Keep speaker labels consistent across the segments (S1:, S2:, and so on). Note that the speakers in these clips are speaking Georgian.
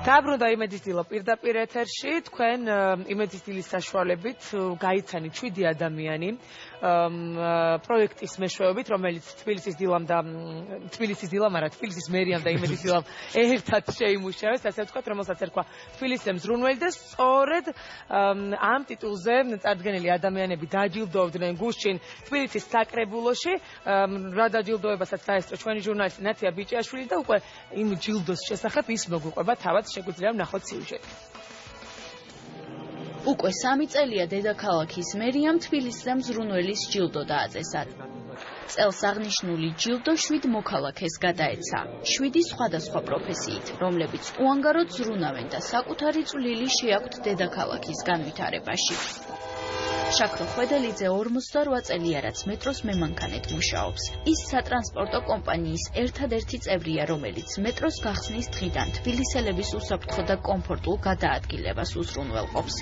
S1: Დაბრუნდა იმედის დილა პირდაპირ ეთერში, თქვენ იმედის დილის საშუალებით გაიცანით 7 ადამიანი პროექტის მეშვეობით, რომელიც თბილისის მერიამ და იმედის დილამ ერთად შეიმუშავეს, ასე ვთქვათ, რომელსაც ერქვა თბილისზე მზრუნველი და სწორედ ამ ტიტულზე წარდგენილი ადამიანები დაჯილდოვდნენ გუშინ თბილისის საკრებულოში, რა დაჯილდოებასაც დაესწრო ჩვენი ჟურნალისტი ნათია ბიჭიაშვილი და უკვე იმ ჯილდოს შესახებ ის მოგვიყვება თავად შეგვიძლია ვნახოთ სიუჟეტი.
S2: უკვე 3 წელია დედაქალაქის მერიამ თბილისზე მზრუნველის ჯილდო დააწესა. წელს აღნიშნული ჯილდო 7 მოქალაქეს გადაეცა. 7 სხვადასხვა პროფესიით, რომლებიც უანგაროდ ზრუნავენ და საკუთარი წვლილი შეაქვთ დედაქალაქის განვითარებაში. შაქრო ხვედელიძე 48 წელია, რაც მეტროს მემანქანედ მუშაობს. ის სატრანსპორტო კომპანიის ერთადერთი წევრია, რომელიც მეტროს გახსნის დღიდან თბილისელების უსაფრთხო და კომფორტულ გადაადგილებას უზრუნველყოფს.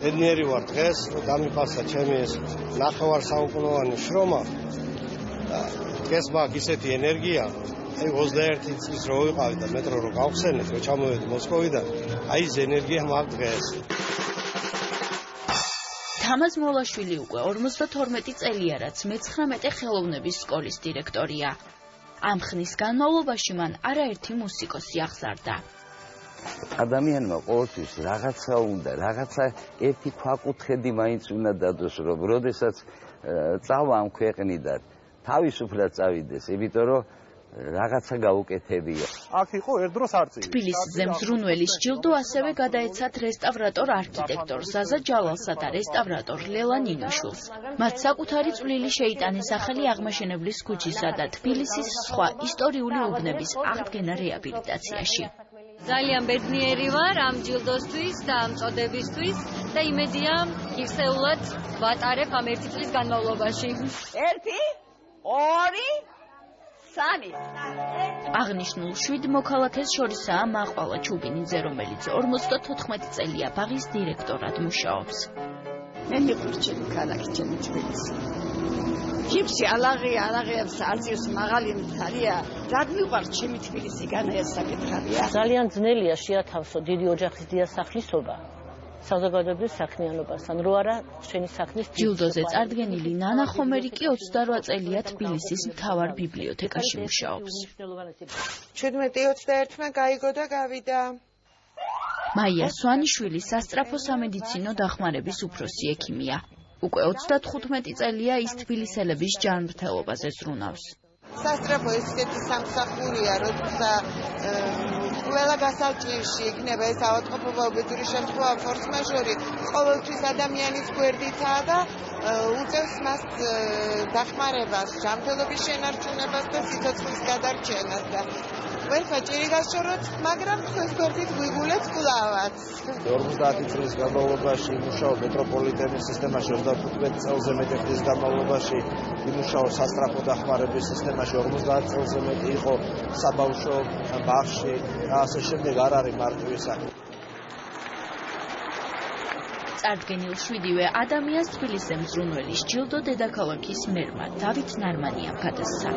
S3: ბედნიერი ვარ დღეს, რომ დამიფასა ჩემი ეს ნახევარსაუკუნოვანი შრომა და დღეს მაქვს ისეთი ენერგია, აი 21 წლის რო ვიყავი და მეტრო რო გავხსენეთ, რო ჩამოვედი მოსკოვიდან, აი ეს ენერგია მაქვს დღეს.
S2: თამაზ მოლაშვილი უკვე 52 წელია, რაც მე-19 ხელოვნების სკოლის დირექტორია. ამ ხნის განმავლობაში მან არაერთი მუსიკოსი აღზარდა.
S4: ადამიანმა ყოველთვის რაღაცა უნდა, რაღაცა ერთი ქვაკუთხედი მაინც უნდა დადოს, რომ როდესაც წავა ამ ქვეყნიდან, თავისუფლად წავიდეს, იმიტომ რომ რაღაცა გაუკეთებია.
S3: აქ იყო ერთდროს არწივი.
S2: თბილისზე მზრუნველის ჯილდო ასევე გადაეცათ რესტავრატორ არქიტექტორ ზაზა ჯალალსა და რესტავრატორ ლელა ნინოშვილს. მათ საკუთარი წვლილი შეიტანეს ახალი აღმაშენებლის ქუჩისა და თბილისის სხვა ისტორიული უბნების აღდგენა რეაბილიტაციაში.
S5: ძალიან ბედნიერი ვარ ამ ჯილდოსთვის და ამ წოდებისთვის და იმედია ღირსეულად ვატარებ ამ 1 წლის განმავლობაში.
S6: 1 2 3
S2: აღნიშნულ 7 მოქალაქეს შორისაა მაყვალა ჩუბინიძე, რომელიც 54 წელია ბაღის დირექტორად მუშაობს.
S6: მე მიყვარჩები ქალაქი ჩემი თბილისი. ქიფსი ალაღიებს არწივს მაღალი მთარია. რად მიყვარს ჩემი თბილისი განაეს საკითხია.
S7: ძალიან ძნელია შეათავსო დიდი ოჯახის დიასახლისობა საზოგადოებრივ საქმიანობასთან, რო არა შენი საქმის
S2: ჯილდოზე წარდგენილი ნანა ხომერი კი 28 წელია თბილისის მთავარ ბიბლიოთეკაში მუშაობს.
S8: 17-21 გაიგო და გავიდა.
S2: მაია სვანიშვილი სასწრაფო სამედიცინო დახმარების უფროსი ექიმია. უკვე 35 წელია ის თბილისელების ჯანმრთელობაზე ზრუნავს.
S8: სასწრაფო ესეთი სამსახურია, როცა ყველა გასაჭირში იქნება ეს ავადმყოფობა, უბედური შემთხვევა, ფორს-მაჟორი, ყოველთვის ადამიანის გვერდითაა და უწევს მას დახმარებას, ჯანმრთელობის შენარჩუნებას და სიცოცხლის გადარჩენას და ვერცა ჭირი გასჭოროთ, მაგრამ თქვენს გვერდით გვიგულეთ კვლავაც.
S3: 50 წლის განმავლობაში იმუშაო მეტროპოლიტენის სისტემაში, 35 წელზე მეტი ხნის განმავლობაში იმუშაო სასწრაფო დახმარების სისტემაში, 50 წელზე მეტი იყო საბავშვო ბაღში და ასე შემდეგ. არ არის მარტივი საქმე.
S2: წარდგენილ 7-ვე ადამიანს თბილისზე მზრუნველის ჯილდო დედაქალაქის მერმა დავით ნარმანიამ გადასცა.